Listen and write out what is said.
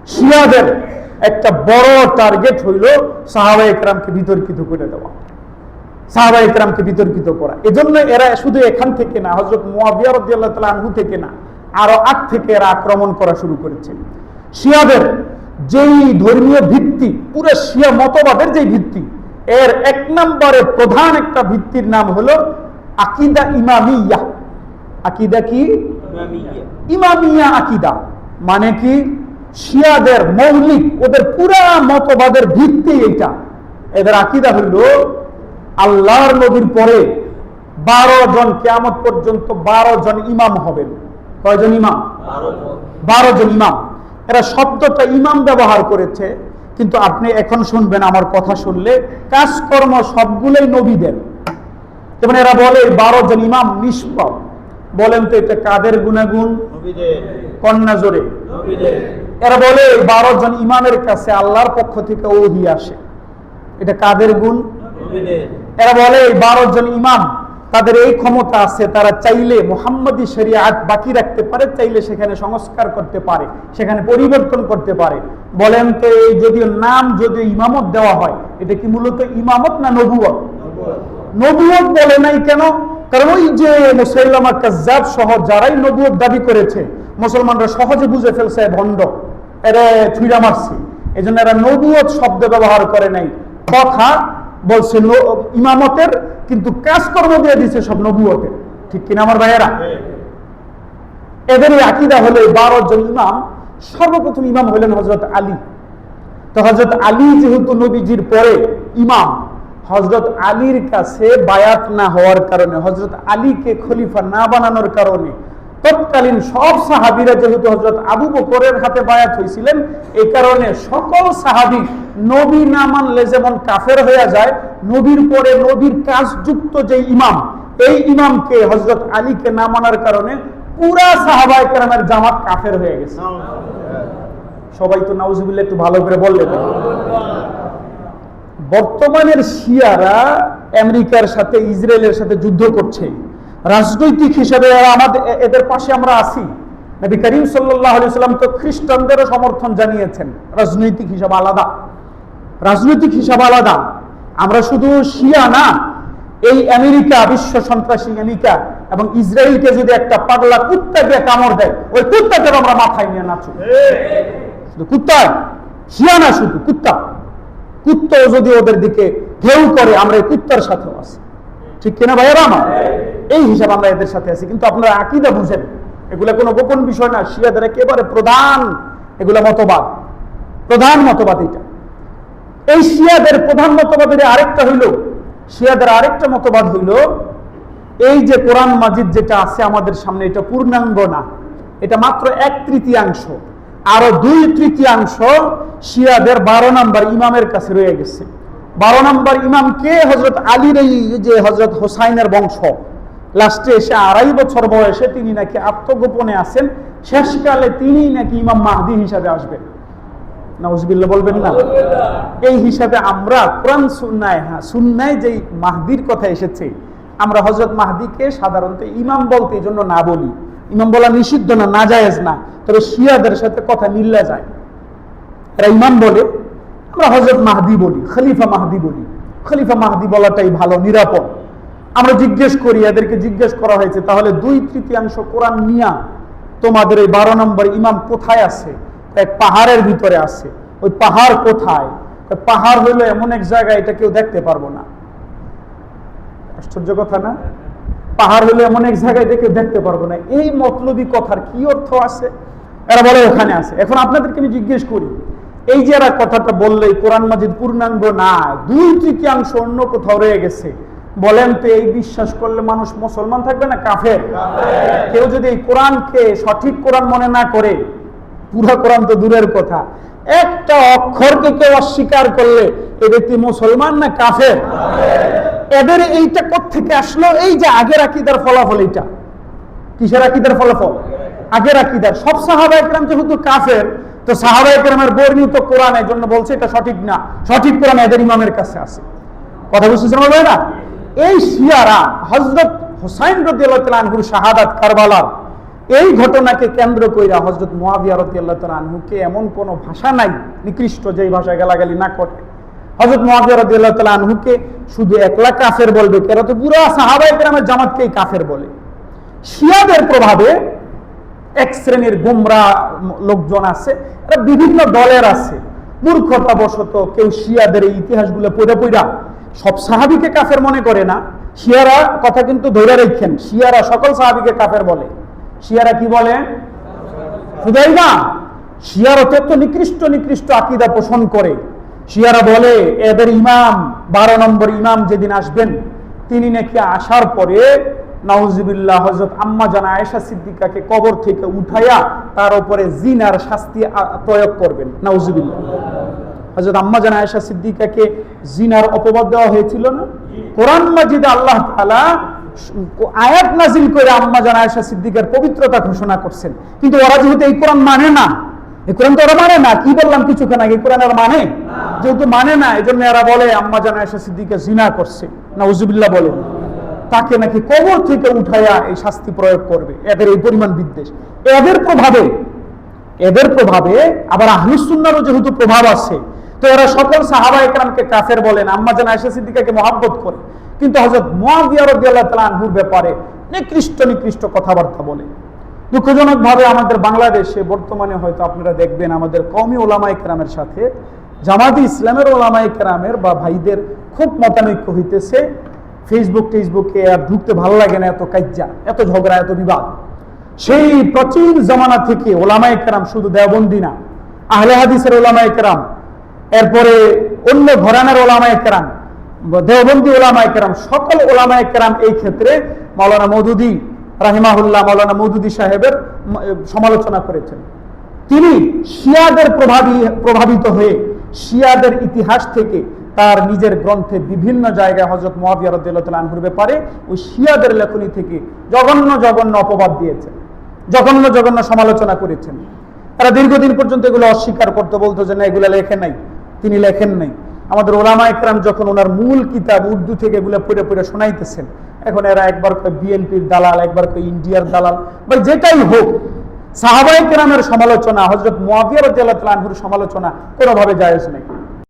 শিয়াদের একটা বড় টার্গেট হইল সাহাবায়ে কেরামকে বিতর্কিত করে দেওয়া, সাহাবায়ে কেরামকে বিতর্কিত করা। এজন্য এরা শুধু এখান থেকে না, হযরত মুয়াবিয়া রাদিয়াল্লাহু তাআলা আনহু থেকে না, আরো আগ থেকে এরা আক্রমণ করা শুরু করেছে। শিয়াদের যেই ধর্মীয় ভিত্তি, পুরো শিয়া মতবাদের যেই ভিত্তি, এর এক নম্বরে প্রধান একটা ভিত্তির নাম হলো আকীদা ইমামিয়া। আকীদা কি? ইমামিয়া আকীদা। মানে কি? শিয়াদের মৌলিক, ওদের পুরা মতবাদের ভিত্তি এটা। এদের আকীদা হইল আল্লাহর নবীর পরে 12 জন, কিয়ামত পর্যন্ত 12 জন ইমাম হবেন। কয়জন ইমাম? 12 জন ইমাম। এরা শব্দটা ইমাম ব্যবহার করেছে, কিন্তু আপনি এখন শুনবেন, আমার কথা শুনলে, কাজকর্ম সবগুলোই নবীদের। যেমন এরা বলে 12 জন ইমাম নিষ্পাপ। বলেন তো এটা কাদের গুনাগুন? কন্যা জোরে। এরা বলে 12 জন ইমামের কাছে আল্লাহর পক্ষ থেকে ওহী আসে। এটা কাদের গুণ? এরা বলে 12 জন ইমাম, তাদের এই ক্ষমতা আছে, তারা চাইলে মুহাম্মদী শরিয়াত বাকি রাখতে পারে, চাইলে সেখানে সংস্কার করতে পারে, সেখানে পরিবর্তন করতে পারে। বলেন তো এই যদিও নাম, যদিও ইমামত দেওয়া হয়, এটা কি মূলত ইমামত না নবুয়ত? নবুয়ত বলে নাই কেন? কারণ ওই যে মুসাইলামা কাজ্জাব সহ যারাই নবুয়ত দাবি করেছে, মুসলমানরা সহজে বুঝে ফেলছে ভণ্ড, এরা ছুঁড়া মারছে। এই জন্য এরা নবুয়ত শব্দ ব্যবহার করে নাই। কথা বলছে ইমামতের, কিন্তু কাজকর্ম দিয়ে দিচ্ছে সব নবুয়তের। ঠিক কিনা আমার ভাইয়েরা? এদের আকীদা হলো 12 জন ইমাম। সর্বপ্রথম ইমাম হলেন হযরত আলী। তো হযরত আলী যেহেতু নবীজির পরে ইমাম, হযরত আলীর কাছে বায়াত না হওয়ার কারণে, হযরত আলীকে খলিফা না বানানোর কারণে, তৎকালীন সব সাহাবীরা যেহেতু হযরত আবু বকরের হাতে বায়াত হয়েছিলেন, এই কারণে সকল সাহাবী নবী না মানলে যেমন কাফের হয়ে যায়, নবীর পরে নবীর কাজযুক্ত যে ইমাম, এই ইমামকে হযরত আলীকে না মানার কারণে পুরা সাহাবায়ে কেরামের জামাত কাফের হয়ে গেছে। সবাই তো নাউজুবিল্লাহ একটু ভালো করে বললেন। বর্তমানের শিয়ারা আমেরিকার সাথে, ইসরায়েলের সাথে যুদ্ধ করছে। রাজনৈতিক হিসাবে এদের পাশে আমরা আছি। নবী করিম সাল্লাল্লাহু আলাইহি ওয়াসাল্লাম তো খ্রিস্টানদেরও সমর্থন জানিয়েছেন। রাজনৈতিক হিসাব আলাদা, রাজনৈতিক হিসাব আলাদা। আমরা শুধু শিয়া না, এই আমেরিকা, বিশ্ব সন্ত্রাসী আমেরিকা এবং ইসরায়েলকে যদি একটা পাগলা কুত্তাকে কামড় দেয়, ওই কুত্তাকে আমরা মাথায় নিয়ে নাচু। শুধু কুত্তায়, শিয়া না, শুধু কুত্তা। কুত্তাও যদি ওদের দিকে ঢেউ করে, আমরা এই কুত্তার সাথেও আছি। ঠিক কিনা ভাইয়েরা আমার? এই হিসাব আমরা এদের সাথে আছি। কিন্তু আপনারা আকীদা বুঝেন, এগুলা কোনো গোপন বিষয় না। শিয়াদের একেবারে প্রধান এগুলা মতবাদ, প্রধান মতবাদ এটা। এই শিয়াদের প্রধান মতবাদের আরেকটা হইল, শিয়াদের আরেকটা মতবাদ হইল, এই যে কোরআন মাজিদ যেটা আছে আমাদের সামনে, এটা পূর্ণাঙ্গ না, এটা মাত্র 1/3 আরো 2/3 শিয়াদের 12 নম্বর ইমামের কাছে রয়ে গেছে। 12 নম্বর ইমাম কে? হযরত আলীর এই যে হযরত হোসাইনের বংশ। লাস্টে এসে 2.5 বছর বয়সে তিনি নাকি আত্মগোপনে আছেন, শেষকালে তিনি নাকি ইমাম মাহদি হিসাবে আসবেন। নাউজুবিল্লাহ বলবেন না? এই হিসাবে আমরা কোরআন সুন্নায়, সুন্নায় যেই মাহদির কথা এসেছে, আমরা হযরত মাহদিকে সাধারণত ইমাম বলতে এই জন্য না বলি। ইমাম বলা নিষিদ্ধ না, নাজায়েজ না, তবে শিয়াদের সাথে কথা মিল্লা যায়। এরা ইমাম বলে, আমরা হযরত মাহদি বলি, খলিফা মাহদি বলি। খলিফা মাহদি বলাটাই ভালো, নিরাপদ। আমরা জিজ্ঞেস করি, এদেরকে জিজ্ঞেস করা হয়েছে, তাহলে 2/3 কোরআন নিয়া তোমাদের এই 12 নম্বর ইমাম কোথায় আছে? এক পাহাড়ের ভিতরে আছে। ওই পাহাড় কোথায়? পাহাড় হইলো এমন এক জায়গায়, এটা কেউ দেখতে পারবো না। আশ্চর্য কথা না? পাহাড় হইলো এমন এক জায়গায়, এটা কেউ দেখতে পারবো না। এই মতলবী কথার কি অর্থ আছে? এরা বলে ওখানে আছে। এখন আপনাদেরকে আমি জিজ্ঞেস করি, এই যে এরা কথাটা বললে কোরআন মাজিদ পূর্ণাঙ্গ না, 2/3 অন্য কোথাও রয়ে গেছে, বলেন তো এই বিশ্বাস করলে মানুষ মুসলমান থাকবে না কাফের? কেউ যদি এই কোরআনকে সঠিক কোরআন মনে না করে, পুরো কোরআন তো দূরের কথা, একটা অক্ষরকে কেউ অস্বীকার করলে এই ব্যক্তি মুসলমান না কাফের? এদের এইটা কোত্থেকে আসলো? এই যে আগের আকীদার ফলাফল। এইটা কিসের আকীদার ফলাফল? আগের আকীদার। সব সাহাবায়ে কেরাম যেহেতু কাফের, তো সাহাবায়ে কেরামের বর্ণিত কোরআন এর জন্য বলছে এটা সঠিক না, সঠিক কোরআন এদের ইমামের কাছে আছে। কথা বুঝতেছেন ভাইরা? এই শিয়ারা হযরত হুসাইন রাদিয়াল্লাহু তাআলা আনহুর শাহাদাত কারবালার, এই ঘটনাকে কেন্দ্র কইরা হযরত মুআবিয়া রাদিয়াল্লাহু তাআলা আনহুকে এমন কোন ভাষা নাই নিকৃষ্ট যেই ভাষায় গালাগালি না করে। হযরত মুআবিয়া রাদিয়াল্লাহু তাআলা আনহুকে শুধু একলা কাফের বলবে, এরা তো পুরো সাহাবায়ে কেরামের জামাতকেই কাফের বলে। শিয়াদের প্রভাবে এক শ্রেণীর গোমরা লোকজন আছে, এরা বিভিন্ন দলের আছে। মূর্খতাবশত কেউ শিয়াদের এই ইতিহাসগুলো পড়ে পড়া সব সাহাবীকে কাফের মনে করে না। শিয়ারা কথা কিন্তু ধরে রাখেন, শিয়ারা সকল সাহাবীকে কাফের বলে। শিয়ারা কি বলে? শুধুই না, শিয়ারা অত্যন্ত নিকৃষ্ট আকীদা পোষণ করে। শিয়ারা বলে এদের ইমাম 12 নম্বর ইমাম যেদিন আসবেন, তিনি নাকি আসার পরে নাউজুবিল্লাহ হযরত আম্মা জান আয়েশা সিদ্দিকাকে কবর থেকে উঠাইয়া তার উপরে জিনার শাস্তি প্রয়োগ করবেন। নাউজুবিল্লাহ। হযরত আম্মা জান আয়েশা সিদ্দিকাকে জিনার অপবাদ দেওয়া হয়েছিল না? কোরআন মাজিদে আল্লাহ তাআলা আয়াত নাযিল করে আম্মা জান আয়েশা সিদ্দিকার পবিত্রতা ঘোষণা করছেন। কিন্তু ওরা যেহেতু এই কোরআন মানে না, এই কোরআন তো ওরা মানে না, কি বললাম কিছুক্ষণ আগে, কোরআন ওরা মানে যেহেতু মানে না, এজন্য এরা বলে আম্মা জান আয়েশা সিদ্দিকা জিনা করছে। নাউজুবিল্লাহ বলেন, তাকে নাকি কবর থেকে উঠাইয়া এই শাস্তি প্রয়োগ করবে। এদের এই পরিমাণ বিদ্বেষ। এদের প্রভাবে আবার আহলুস সুন্নাহরও যেহেতু প্রভাব আছে, তো এরা সকল সাহাবায়ে কেরামকে কাফের বলেন, আম্মা জান আয়েশা সিদ্দিকাকে মহব্বত করে, কিন্তু হযরত মুআবিয়া রাদিয়াল্লাহু তাআলা আনহুর ব্যাপারে নিকৃষ্ট কথাবার্তা বলে। দুঃখজনক ভাবে আমাদের বাংলাদেশে বর্তমানে হয়তো আপনারা দেখবেন আমাদের কওমি ওলামায়ে কেরামের সাথে জামাতে ইসলামের ওলামায়ে কেরামের বা ভাইদের খুব মতানৈক্য হইতেছে। ফেসবুকে আর ঢুকতে ভালো লাগে না, এত কাজ্জা, এত ঝগড়া, এত বিবাদ। সেই প্রাচীন জামানা থেকে ওলামায়ে কেরাম, শুধু দেওবন্দি না, আহলে হাদিসের ওলামায়ে কেরাম, এরপরে অন্য ঘরানার ওলামায়ে কেরাম, দেওবন্দি ওলামায়ে কেরাম, সকল ওলামায়ে কেরাম এই ক্ষেত্রে মাওলানা মওদুদী রাহিমাহুল্লাহ, মাওলানা মওদুদী সাহেবের সমালোচনা করেছেন। তিনি শিয়াদের প্রভাবিত হয়ে শিয়াদের ইতিহাস থেকে তার নিজের গ্রন্থে বিভিন্ন জায়গায় হযরত মুআবিয়া রাদিয়াল্লাহু তাআলা আনহুর ব্যাপারে ওই শিয়াদের লেখনী থেকে জঘন্য অপবাদ দিয়েছেন, জঘন্য সমালোচনা করেছেন। তারা দীর্ঘদিন পর্যন্ত এগুলো অস্বীকার করতে, বলতো যে না, এগুলো লেখেন নাই, তিনি লেখেন নাই। আমাদের ওলামায়ে কেরাম যখন ওনার মূল কিতাব উর্দু থেকে এগুলো পড়ে শোনাইতেছেন, এখন এরা একবার কয় বিএনপির দালাল, একবার কয় ইন্ডিয়ার দালাল, বা যেটাই হোক, সাহাবায়ে কেরামের সমালোচনা, হযরত মুআবিয়া রাদিয়াল্লাহু তাআলা আনহুর সমালোচনা কোনোভাবে জায়েজ নেই।